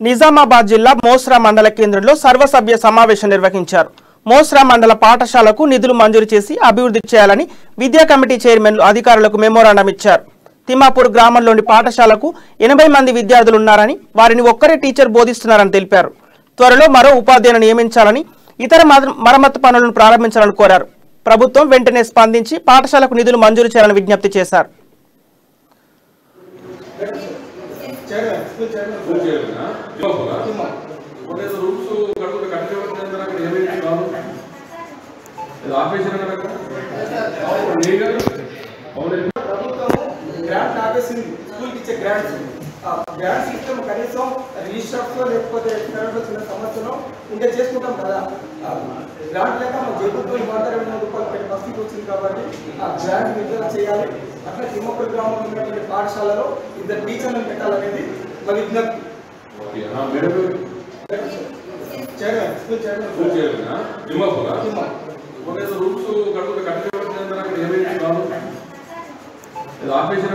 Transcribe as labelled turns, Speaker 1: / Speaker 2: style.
Speaker 1: నిజామాబాద్ జిల్లా మోస్రా మండల కేంద్రంలో సర్వసభ్య సమావేశం నిర్వహించారు. మోస్రా మండల పాఠశాలకు నిధులు మంజూరు చేసి అభివృద్ధి చేయాలని విద్యా కమిటీ చైర్మన్లు అధికారులకు మెమోరాండం ఇచ్చారు. తిమ్మాపూర్ గ్రామంలోని పాఠశాలకు 80 మంది విద్యార్థులు ఉన్నారని, వారిని ఒక్కరే టీచర్ బోధిస్తున్నారని తెలిపారు. త్వరలో మరో ఉపాధ్యాయులను నియమించాలని, ఇతర మరమ్మతు పనులను ప్రారంభించాలని కోరారు. ప్రభుత్వం వెంటనే స్పందించి పాఠశాలకు నిధులు మంజూరు చేయాలని విజ్ఞప్తి చేశారు.
Speaker 2: గ్రాంట్ ఆపేసింది, స్కూల్కి ఇచ్చే గ్రాంట్స్ గ్రాంట్ సిస్టమ్ కనీసం రిజిస్టర్స్లో లేకపోతే చిన్న సమస్యలో ఇంకా చేసుకుంటాం కదా. గ్రాంట్ లేక మా జైపూర్తో 120 రూపాయలు పెట్టి పరిస్థితి వచ్చింది కాబట్టి ఆ గ్రాంట్ విడుదల చేయాలి. అట్లా తిమ్మపూర్ గ్రామంలో ఉన్నటువంటి పాఠశాలలో 2 టీచర్లను పెట్టాలనేది మా విజ్ఞప్తి.
Speaker 3: ఆపేసిన